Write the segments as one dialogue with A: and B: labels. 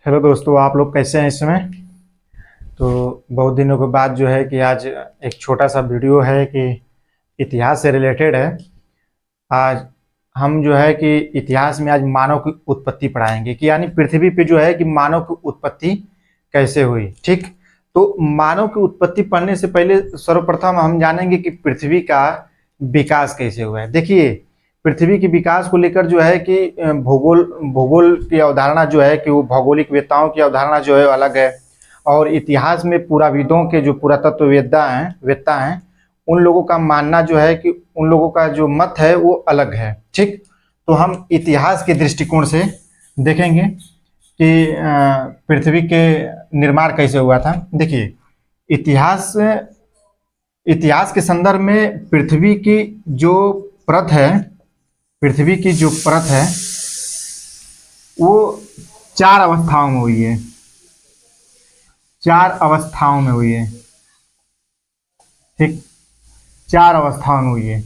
A: Hello दोस्तों, आप लोग कैसे हैं इस समय। तो बहुत दिनों के बाद जो है कि आज एक छोटा सा वीडियो है कि इतिहास से रिलेटेड है। आज हम जो है कि इतिहास में आज मानव की उत्पत्ति पढ़ाएंगे कि यानी पृथ्वी पे जो है कि मानव की उत्पत्ति कैसे हुई। ठीक, तो मानव की उत्पत्ति पढ़ने से पहले सर्वप्रथम हम जानेंगे कि पृथ्वी का विकास कैसे हुआ है। देखिए, पृथ्वी के विकास को लेकर जो है कि भूगोल भूगोल की अवधारणा जो है कि वो भौगोलिक वेत्ताओं की अवधारणा जो है अलग है, और इतिहास में पुराविदों के जो पुरातत्ववेत्ता हैं उन लोगों का मानना जो है कि उन लोगों का जो मत है वो अलग है। ठीक, तो हम इतिहास के दृष्टिकोण से देखेंगे कि पृथ्वी के निर्माण कैसे हुआ था। देखिए, इतिहास इतिहास के संदर्भ में पृथ्वी की जो परत है वो चार अवस्थाओं में हुई है। चार अवस्थाओं में हुई है। ठीक, चार अवस्थाओं में हुई है।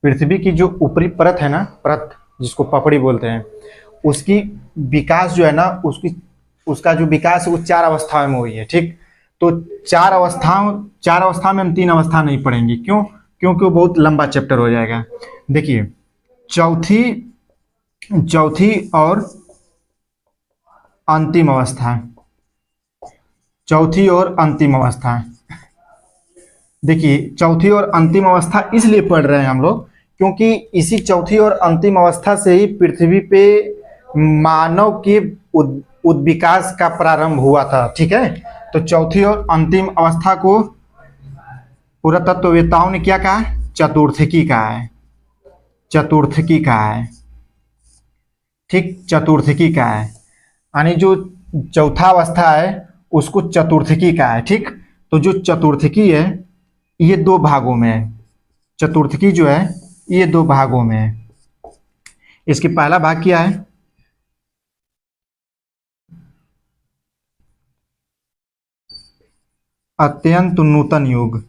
A: पृथ्वी की जो ऊपरी परत है ना, परत जिसको पपड़ी बोलते हैं, उसकी विकास जो है ना, उसका जो विकास है वो चार अवस्थाओं में हुई है। ठीक, तो चार अवस्था में हम तीन अवस्था नहीं पढ़ेंगे। क्यों? क्योंकि वो बहुत लंबा चैप्टर हो जाएगा। देखिए, चौथी चौथी और अंतिम अवस्था। चौथी और अंतिम अवस्था। देखिए, चौथी और अंतिम अवस्था इसलिए पढ़ रहे हैं हम लोग क्योंकि इसी चौथी और अंतिम अवस्था से ही पृथ्वी पे मानव के उद्विकास का प्रारंभ हुआ था। ठीक है, तो चौथी और अंतिम अवस्था को पुरातत्ववेत्ताओं ने क्या कहा? चतुर्थकी कहा है। चतुर्थकी कहा है। ठीक, चतुर्थकी कहा है, यानी जो चौथा अवस्था है उसको चतुर्थकी कहा है। ठीक, तो जो चतुर्थकी है ये दो भागों में है। चतुर्थकी जो है ये दो भागों में है। इसकी पहला भाग क्या है? अत्यंत नूतन युग।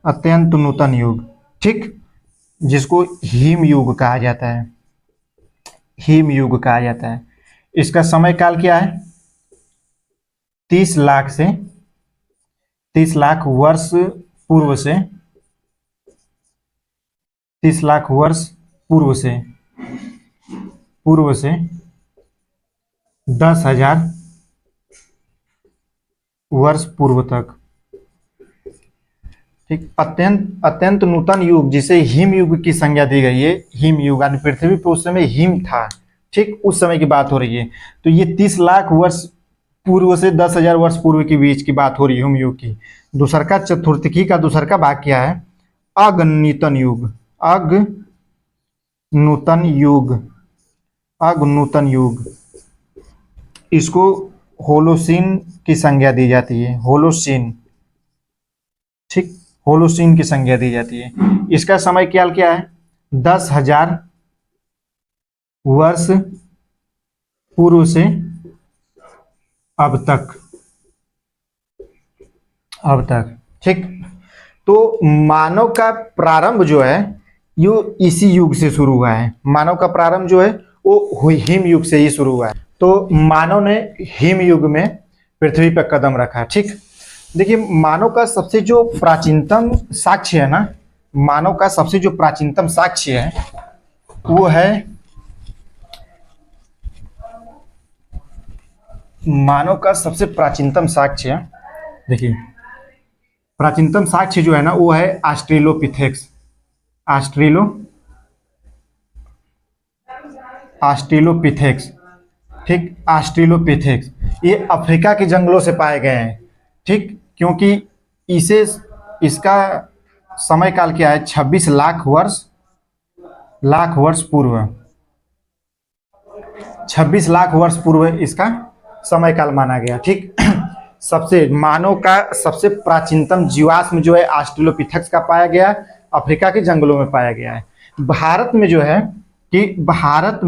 A: अत्यंत नूतन युग। ठीक, जिसको हिम युग कहा जाता है। हिम युग कहा जाता है। इसका समय काल क्या है? 30 लाख वर्ष पूर्व से 30 लाख वर्ष पूर्व से 10,000 वर्ष पूर्व तक। ठीक, अत्यंत नूतन युग जिसे हिम युग की संज्ञा दी गई है। हिम युग यानी पृथ्वी पर उस समय हिम था। ठीक, उस समय की बात हो रही है। तो ये 30 लाख वर्ष पूर्व से 10,000 वर्ष पूर्व के बीच की बात हो रही है हिम युग की। दूसरका चतुर्थकी का दूसरका भाग क्या है? अग्नूतन युग। अग्नूतन युग। अग्नूतन युग, इसको होलोसीन की संज्ञा दी जाती है। होलोसीन। ठीक, होलोसीन की संज्ञा दी जाती है। इसका समय काल क्या है? 10,000 वर्ष पूर्व से अब तक। ठीक, तो मानव का प्रारंभ जो है यो इसी युग से शुरू हुआ है। मानव का प्रारंभ जो है वो हिम युग से ही शुरू हुआ है। तो मानव ने हिम युग में पृथ्वी पर कदम रखा। ठीक, देखिए, मानव का सबसे जो प्राचीनतम साक्ष्य है ना, मानव का सबसे जो प्राचीनतम साक्ष्य है वो है मानव का सबसे प्राचीनतम साक्ष्य। देखिए, प्राचीनतम साक्ष्य जो है ना वो है ऑस्ट्रेलोपिथेक्स। ऑस्ट्रेलोपिथेक्स। ठीक, ऑस्ट्रेलोपिथेक्स ये अफ्रीका के जंगलों से पाए गए हैं। ठीक, क्योंकि इसका समय काल क्या है? 26 लाख वर्ष पूर्व। 26 लाख वर्ष पूर्व इसका समय काल माना गया। ठीक, मानव का सबसे प्राचीनतम जीवाश्म जो है ऑस्ट्रेलोपिथेक्स का पाया गया, अफ्रीका के जंगलों में पाया गया है। भारत में जो है कि भारत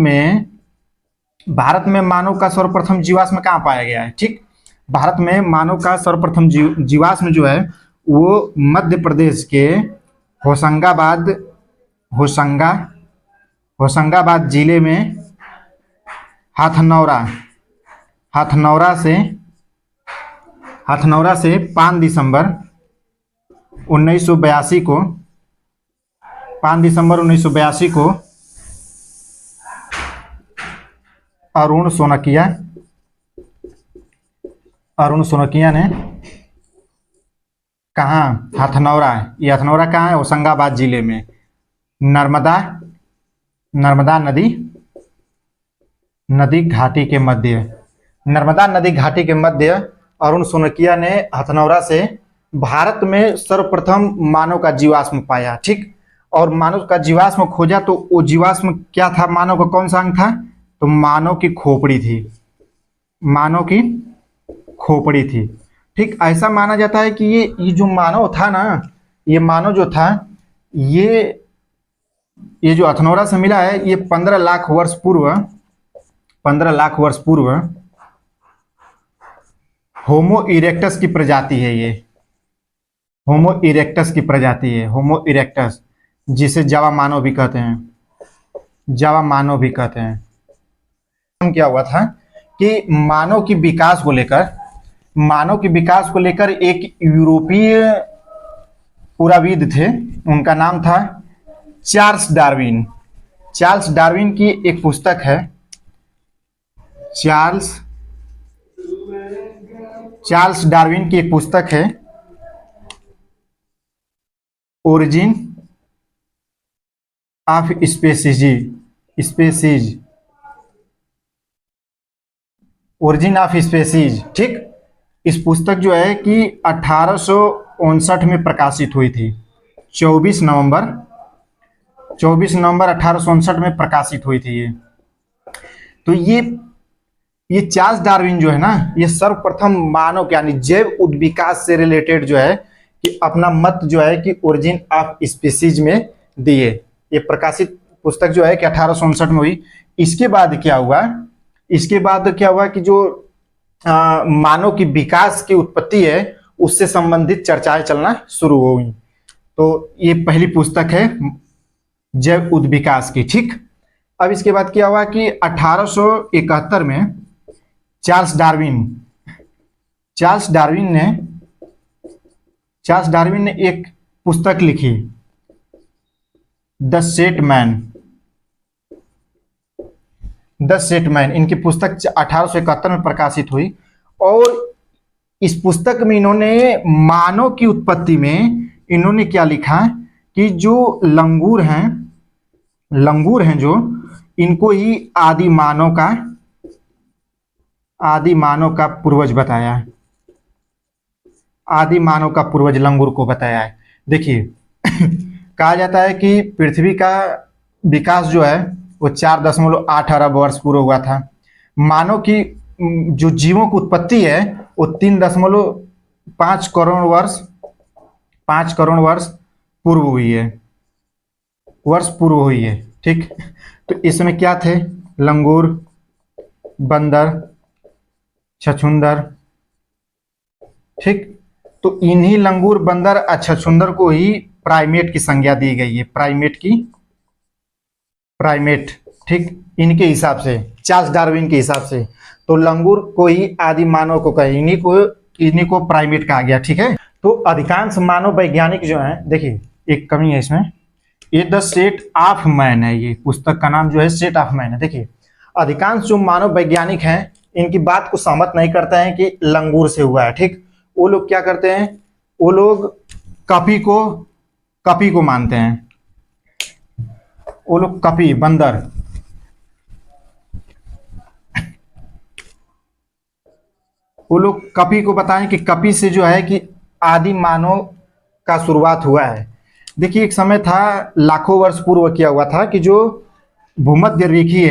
A: में मानव का सर्वप्रथम जीवाश्म कहाँ पाया गया है? ठीक, भारत में मानव का सर्वप्रथम जीवाश्म जो है वो मध्य प्रदेश के होशंगाबाद जिले में हथनौरा, हथनौरा से 5 दिसंबर 1982 को, 5 दिसंबर 1982 को अरुण सोनकिया ने कहाँ, हथनौरा, ये हथनौरा कहाँ है, होशंगाबाद जिले में, नर्मदा नदी घाटी के मध्य, नर्मदा नदी घाटी के मध्य अरुण सोनकिया ने हथनौरा से भारत में सर्वप्रथम मानव का जीवाश्म पाया। ठीक, और मानव का जीवाश्म खोजा तो वो जीवाश्म क्या था, मानव का कौन सा अंग था, तो मानव की खोपड़ी थी, मानव की खोपड़ी थी। ठीक, ऐसा माना जाता है कि ये जो मानव था ना, ये मानव जो था, ये जो हथनौरा से मिला है, ये 15 लाख वर्ष पूर्व होमो इरेक्टस की प्रजाति है। ये होमो इरेक्टस की प्रजाति है, होमो इरेक्टस, जिसे जावा मानव भी कहते हैं, जावा मानव भी कहते हैं। क्या हुआ था कि मानव की विकास को लेकर एक यूरोपीय पुराविद थे, उनका नाम था चार्ल्स डार्विन की एक पुस्तक है, चार्ल्स डार्विन की एक पुस्तक है, origin of species, origin of species. ठीक, इस पुस्तक जो है कि 1859 में प्रकाशित हुई थी, 24 नवंबर 1859 में प्रकाशित हुई थी ये। तो ये चार्ल्स डार्विन जो है ना, ये सर्वप्रथम मानव यानी जैव उद्विकास से रिलेटेड जो है कि अपना मत जो है कि ओरिजिन ऑफ स्पीसीज में दिए। ये प्रकाशित पुस्तक जो है कि 1859 में हुई। इसके बाद क्या हुआ कि जो मानव की विकास की उत्पत्ति है उससे संबंधित चर्चाएं चलना शुरू हो गई। तो ये पहली पुस्तक है जैव उद्विकास की। ठीक, अब इसके बाद क्या हुआ कि 1871 में चार्ल्स डार्विन ने एक पुस्तक लिखी, द सेट मैन। इनकी पुस्तक 1871 में प्रकाशित हुई और इस पुस्तक में इन्होंने मानव की उत्पत्ति में इन्होंने क्या लिखा कि जो लंगूर हैं जो, इनको ही आदि मानव का पूर्वज बताया है, आदि मानव का पूर्वज लंगूर को बताया है। देखिए कहा जाता है कि पृथ्वी का विकास जो है वो 4.8 अरब वर्ष पूर्व हुआ था। मानव की जो जीवों की उत्पत्ति है वो 3.5 करोड़ वर्ष पूर्व हुई है। ठीक, तो इसमें क्या थे, लंगूर, बंदर, छछूंदर। ठीक, तो इन्हीं लंगूर, बंदर और छछूंदर को ही प्राइमेट की संज्ञा दी गई है, प्राइमेट। ठीक, इनके हिसाब से, चार्ल्स डार्विन के हिसाब से तो लंगूर को ही आदि मानव को कहे, इन्हीं को प्राइमेट कहा गया। ठीक है, तो अधिकांश मानव वैज्ञानिक जो हैं, देखिए एक कमी है इसमें, ये द सेट ऑफ मैन है, ये पुस्तक का नाम जो है सेट ऑफ मैन है। देखिए अधिकांश जो मानव वैज्ञानिक हैं इनकी बात को सहमत नहीं करते हैं कि लंगूर से हुआ है। ठीक, वो लोग क्या करते हैं, वो लोग कपी को मानते हैं, वो लोग कपी, बंदर, वो लोग कपी को बताएं कि कपी से जो है कि आदि मानव का शुरुआत हुआ है। देखिए एक समय था, लाखों वर्ष पूर्व क्या हुआ था कि जो भूमध्य रेखी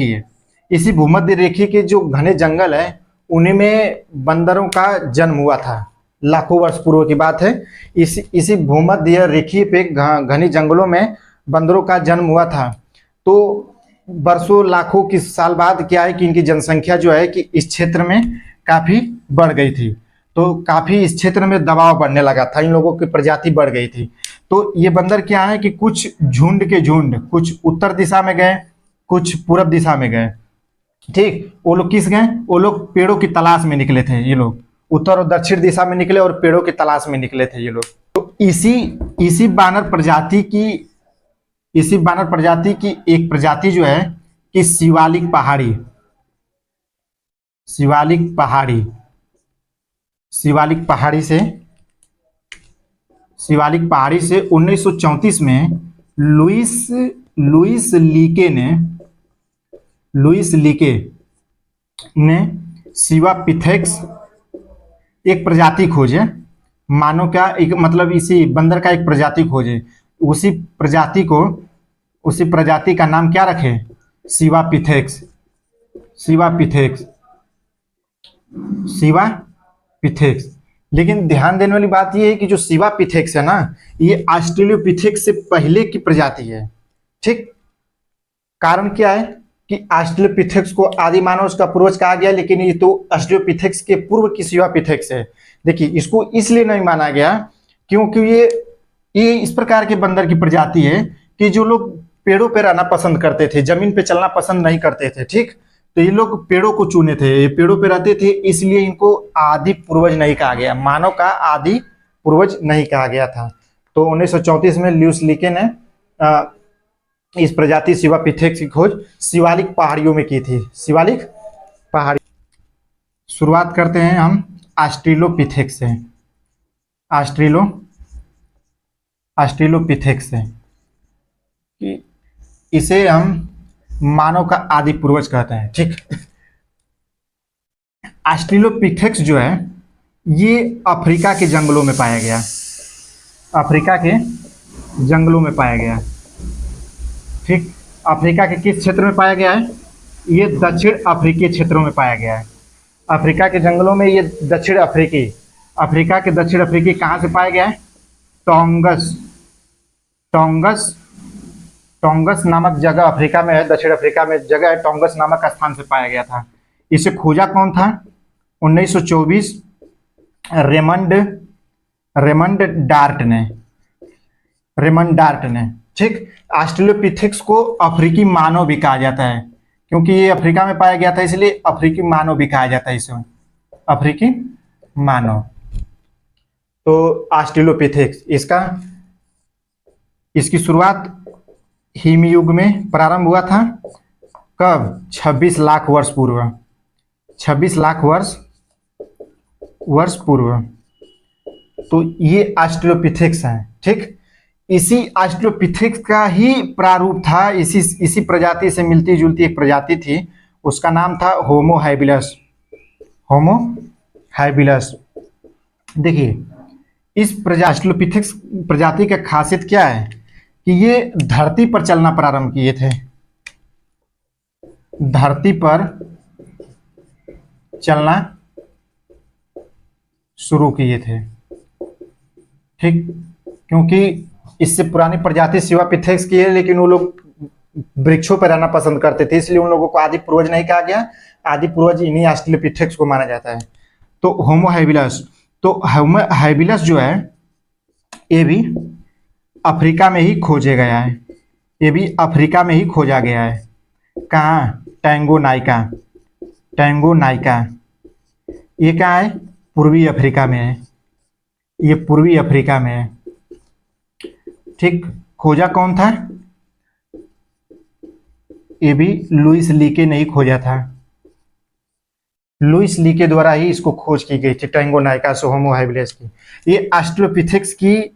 A: है, इसी भूमध्य रेखी के जो घने जंगल है उन्हीं में बंदरों का जन्म हुआ था। लाखों वर्ष पूर्व की बात है। इसी भूमध्य रेखी पे घने जंगलों में बंदरों का जन्म हुआ था। तो वर्षों लाखों की साल बाद क्या है कि इनकी जनसंख्या जो है कि इस क्षेत्र में काफी बढ़ गई थी। तो काफी इस क्षेत्र में दबाव बढ़ने लगा था, इन लोगों की प्रजाति बढ़ गई थी। तो ये बंदर क्या है कि कुछ झुंड, कुछ उत्तर दिशा में गए, कुछ पूर्व दिशा में गए। ठीक, वो लोग किस गए, वो लोग पेड़ों की तलाश में निकले थे, ये लोग उत्तर और दक्षिण दिशा में निकले और पेड़ों की तलाश में निकले थे ये लोग। तो इसी इसी बानर प्रजाति की इसी बानर प्रजाति की एक प्रजाति जो है कि शिवालिक पहाड़ी शिवालिक पहाड़ी से शिवालिक पहाड़ी से 1934 में लुइस लुइस लीके ने लुइस लीके ने शिवापिथेक्स एक प्रजाति खोजे, मानव का एक मतलब इसी बंदर का एक प्रजाति खोजे, उसी प्रजाति का नाम क्या रखे, शिवापिथेक्स शिवापिथेक्स शिवापिथेक्स। लेकिन ध्यान देने वाली बात यह है कि जो शिवापिथेक्स है ना, ये ऑस्ट्रेलियोपिथेक्स से पहले की प्रजाति है। ठीक, कारण क्या है कि ऑस्ट्रेलियोपिथेक्स को आदि मानव का पूर्वज कहा गया, लेकिन ये तो ऑस्ट्रेलियोपिथेक्स के पूर्व की शिवापिथेक्स है। देखिए, इसको इसलिए नहीं माना गया क्योंकि ये इस प्रकार के बंदर की प्रजाति है कि जो लोग पेड़ों पे रहना पसंद करते थे, जमीन पे चलना पसंद नहीं करते थे। ठीक, तो ये लोग पेड़ों को चुने थे, ये पेड़ों पे रहते थे, इसलिए इनको आदि पूर्वज नहीं कहा गया, मानव का आदि पूर्वज नहीं कहा गया था। तो 1934 में ल्यूस लीके ने इस प्रजाति शिवापिथेक्स की खोज शिवालिक पहाड़ियों में की थी। शिवालिक पहाड़ी। शुरुआत करते हैं हम ऑस्ट्रेलोपिथेक्स से। ऑस्ट्रेलोपिथेक्स से कि इसे हम मानव का आदि पूर्वज कहते हैं। ठीक, ऑस्ट्रेलोपिथेक्स जो है ये अफ्रीका के जंगलों में पाया गया, अफ्रीका के जंगलों में पाया गया। ठीक, अफ्रीका के किस क्षेत्र में पाया गया है, ये दक्षिण अफ्रीकी क्षेत्रों में पाया गया है। अफ्रीका के जंगलों में ये अफ्रीका के दक्षिण अफ्रीकी कहाँ से पाया गया है, टोंगस नामक जगह अफ्रीका में है, दक्षिण अफ्रीका में जगह है, टोंगस नामक स्थान से पाया गया था। इसे खोजा कौन था, 1924 रेमंड डार्ट ने। ठीक, ऑस्ट्रेलोपिथेक्स को अफ्रीकी मानव भी कहा जाता है क्योंकि ये अफ्रीका में पाया गया था, इसलिए अफ्रीकी मानव भी कहा जाता है इसे, अफ्रीकी मानव। तो ऑस्ट्रेलोपिथेक्स इसकी शुरुआत हिमयुग में प्रारंभ हुआ था। कब, 26 लाख वर्ष पूर्व, 26 लाख वर्ष पूर्व। तो ये ऑस्ट्रेलोपिथेक्स है। ठीक, इसी ऑस्ट्रेलोपिथेक्स का ही प्रारूप था, इसी प्रजाति से मिलती जुलती एक प्रजाति थी, उसका नाम था होमो हैबिलस। देखिए, इस ऑस्ट्रेलोपिथेक्स प्रजाति का खासियत क्या है कि ये धरती पर चलना प्रारंभ किए थे, धरती पर चलना शुरू किए थे। ठीक, क्योंकि इससे पुरानी प्रजाति शिवापिथेक्स की है, लेकिन वो लोग वृक्षों पर रहना पसंद करते थे, इसलिए उन लोगों को आदि पूर्वज नहीं कहा गया, आदि पूर्वज इन्हीं ऑस्ट्रेलोपिथेक्स को माना जाता है। तो होमो हैबिलस जो है ये भी अफ्रीका में ही खोजा गया है, ये भी अफ्रीका में ही खोजा गया है। कहाँ, टैंगोनाइका, ये कहाँ है, पूर्वी अफ्रीका में है, ये पूर्वी अफ्रीका में है। ठीक, खोजा कौन था, ये भी लुइस लीके ने ही खोजा था, लुइस लीके द्वारा ही इसको खोज की गई थी, टैंगोनाइका होमो हैबिलिस की। ये ऑस्ट्रेलोपिथेक्स की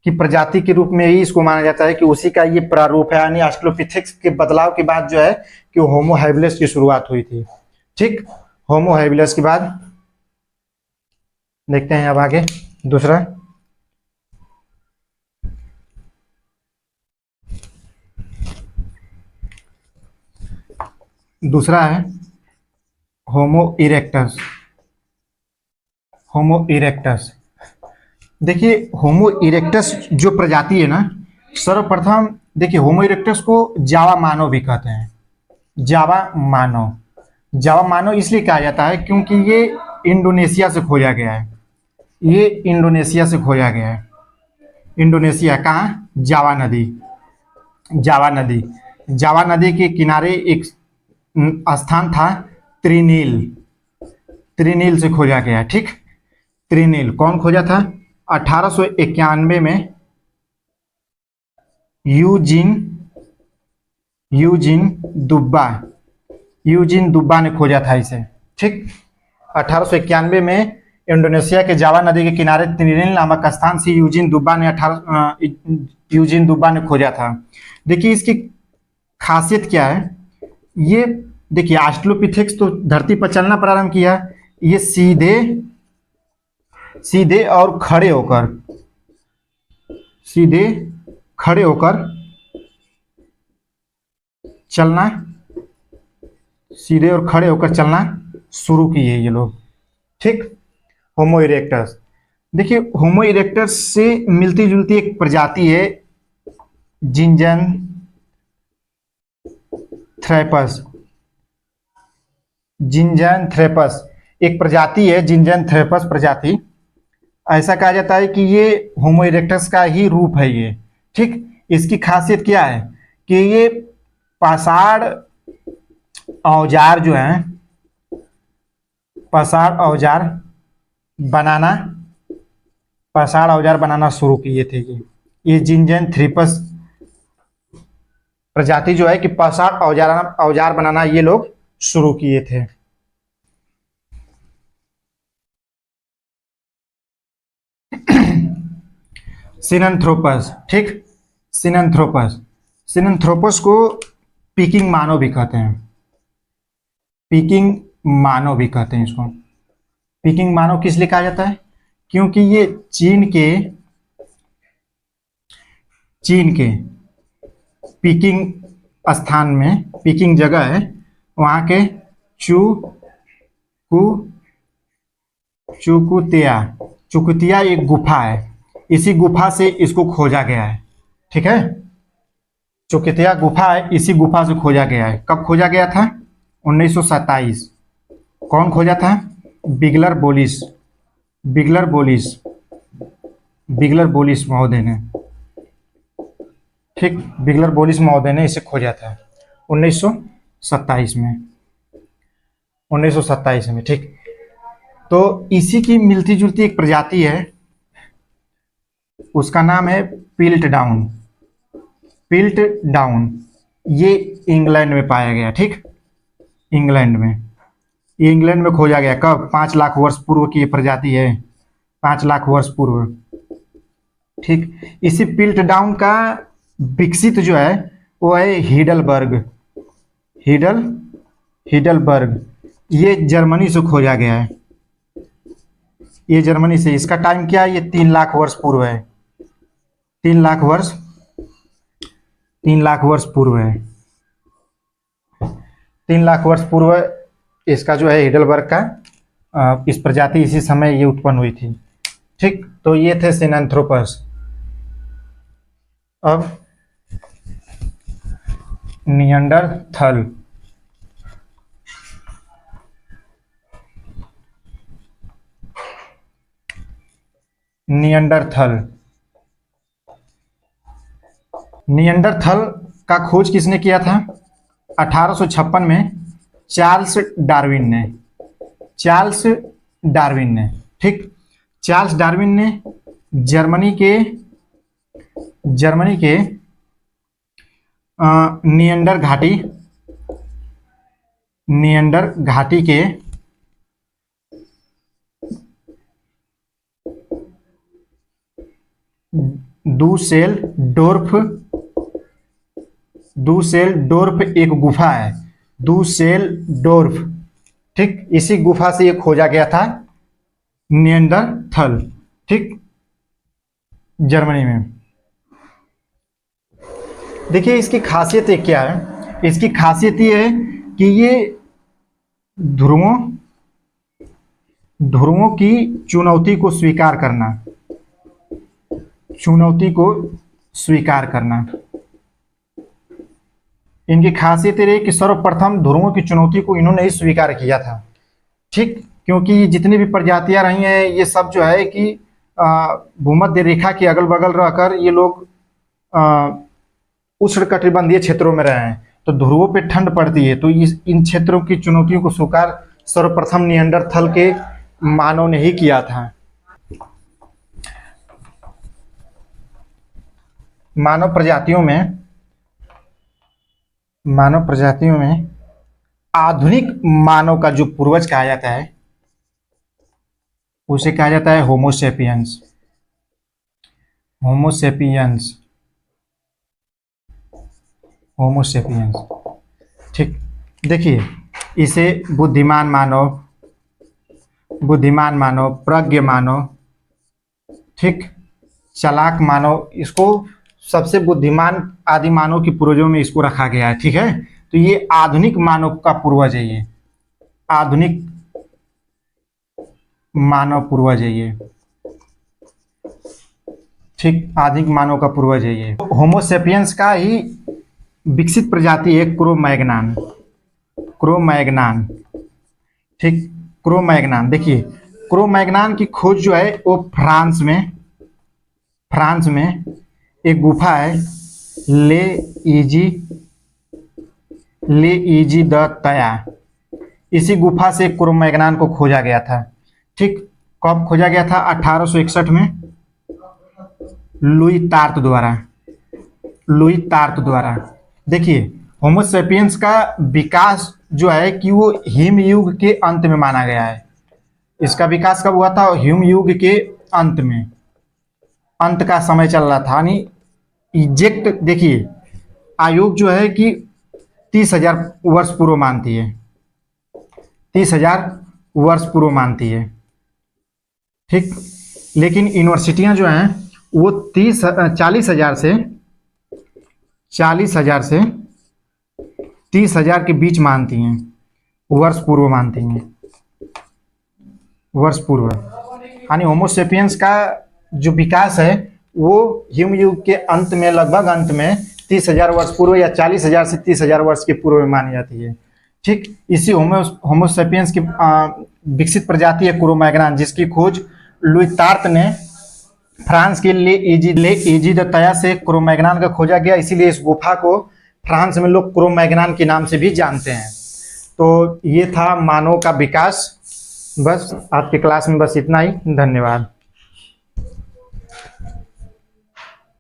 A: प्रजाति के रूप में ही इसको माना जाता है कि उसी का ये प्रारूप है, यानी ऑस्ट्रेलोपिथेक्स के बदलाव के बाद जो है कि होमो हैबिलिस की शुरुआत हुई थी। ठीक, होमो हैबिलिस के बाद देखते हैं अब आगे दूसरा है होमो इरेक्टस। देखिए, होमो इरेक्टस जो प्रजाति है ना, सर्वप्रथम देखिए होमो इरेक्टस को जावा मानव भी कहते हैं। जावा मानव इसलिए कहा जाता है क्योंकि ये इंडोनेशिया से खोजा गया है, ये इंडोनेशिया से खोजा गया है। इंडोनेशिया कहाँ, जावा नदी जावा नदी के किनारे एक स्थान था त्रिनील, त्रिनील से खोजा गया। ठीक, त्रिनील कौन खोजा था? 1891 में Eugene Eugene Dubba Eugene Dubba ने खोजा था इसे। ठीक, 1891 में इंडोनेशिया के जावा नदी के किनारे त्रिनील नामक स्थान से यूजिन दुब्बा ने खोजा था। देखिए इसकी खासियत क्या है, ये देखिए ऑस्ट्रेलोपिथेक्स तो धरती पर चलना प्रारंभ किया, ये सीधे सीधे और खड़े होकर चलना, सीधे और खड़े होकर चलना शुरू किए ये लोग। ठीक, होमो इरेक्टस। देखिए होमो इरेक्टस से मिलती जुलती एक प्रजाति है जिंजैंथ्रेपस एक प्रजाति है, जिंजैंथ्रेपस प्रजाति। ऐसा कहा जाता है कि ये होमो इरेक्टस का ही रूप है ये। ठीक, इसकी खासियत क्या है कि ये पाषाण औजार जो है, पाषाण औजार बनाना शुरू किए थे ये जिंजैंथ्रेपस प्रजाति जो है कि पाषाण औजार बनाना ये लोग शुरू किए थे। सिनैंथ्रोपस। ठीक, सिनैंथ्रोपस को पीकिंग मानव भी कहते हैं, इसको। पीकिंग मानव किस लिए कहा जाता है? क्योंकि ये चीन के पीकिंग स्थान में, पीकिंग जगह है वहाँ के चुकुतिया एक गुफा है, इसी गुफा से इसको खोजा गया है। ठीक है, चुकुतिया गुफा है, इसी गुफा से खोजा गया है। कब खोजा गया था? 1927। कौन खोजा था? बिगलर बोलिस महोदय ने। ठीक, बिगलर बोलिस महोदय ने इसे खोजा था 1927 में। ठीक, तो इसी की मिलती जुलती एक प्रजाति है, उसका नाम है पिल्ट डाउन। ये इंग्लैंड में पाया गया। ठीक, इंग्लैंड में खोजा गया। कब? 5 लाख वर्ष पूर्व की ये प्रजाति है, 5 लाख वर्ष पूर्व। ठीक, इसी पिल्ट डाउन का विकसित जो है वो है हिडलबर्ग। ये जर्मनी से खोजा गया है, ये जर्मनी से। इसका टाइम क्या है? ये 3 लाख वर्ष पूर्व है, 3 लाख वर्ष पूर्व है। 3 लाख वर्ष पूर्व इसका जो है हिडलबर्ग का इस प्रजाति इसी समय ये उत्पन्न हुई थी। ठीक, तो ये थे सिनैंथ्रोपस। अब निएंडरथल। निएंडरथल का खोज किसने किया था? 1856 में चार्ल्स डार्विन ने। ठीक, चार्ल्स डार्विन ने जर्मनी के निएंडर घाटी के डूसेलडोर्फ एक गुफा है, डूसेलडोर्फ। ठीक, इसी गुफा से ये खोजा गया था निएंडरथल। ठीक, जर्मनी में। देखिए इसकी खासियत क्या है? इसकी खासियत ये है कि ये ध्रुवों की चुनौती को स्वीकार करना। इनकी खासियत ये कि सर्वप्रथम ध्रुवों की चुनौती को इन्होंने ही स्वीकार किया था। ठीक, क्योंकि जितनी भी प्रजातियां रही हैं ये सब जो है कि भूमध्य रेखा के अगल बगल रहकर ये लोग उष्णकटिबंधीय क्षेत्रों में रहे हैं, तो ध्रुवों पे ठंड पड़ती है। तो इन क्षेत्रों की चुनौतियों को स्वीकार सर्वप्रथम निएंडरथल के मानव ने ही किया था। मानव प्रजातियों में आधुनिक मानव का जो पूर्वज कहा जाता है उसे कहा जाता है होमोसेपियंस। ठीक, देखिए इसे बुद्धिमान मानव, प्रज्ञ मानव, ठीक, चालाक मानव, इसको सबसे बुद्धिमान आदि मानव के पूर्वजों में इसको रखा गया है। ठीक है, तो ये आधुनिक मानव का पूर्वज है, ये आधुनिक मानव पूर्वज है ये। ठीक, आधुनिक मानव का पूर्वज है ये। होमोसेपियंस का ही विकसित प्रजाति है क्रो-मैग्नान। ठीक, क्रो-मैग्नान, देखिए क्रो-मैग्नान की खोज जो है वो फ्रांस में एक गुफा है ले इजी द तया, इसी गुफा से क्रो-मैग्नान को खोजा गया था। ठीक, कब खोजा गया था? 1861 में लुई तार्त द्वारा। देखिए होमोसेपियंस का विकास जो है कि वो हिम युग के अंत में माना गया है। इसका विकास कब हुआ था? हिम युग के अंत में, अंत का समय चल रहा था, यानी एग्जैक्ट देखिए आयोग जो है कि 30,000 वर्ष पूर्व मानती है, 30,000 वर्ष पूर्व मानती है। ठीक, लेकिन यूनिवर्सिटियां जो हैं वो 40,000 से 30,000 के बीच मानती हैं, वर्ष पूर्व मानती हैं, वर्ष पूर्व। यानी होमोसेपियंस का जो विकास है वो हिम युग के अंत में, लगभग अंत में 30,000 वर्ष पूर्व या 40,000 से 30,000 वर्ष के पूर्व में मानी जाती है। ठीक, इसी होमोसेपियंस की विकसित प्रजाति है क्रो-मैग्नान, जिसकी खोज लुई तार्त ने फ्रांस के ले इजी द तया से क्रो-मैग्नान का खोजा गया, इसीलिए इस गुफा को फ्रांस में लोग क्रो-मैग्नान के नाम से भी जानते हैं। तो ये था मानव का विकास। बस आज की क्लास में बस इतना ही, धन्यवाद।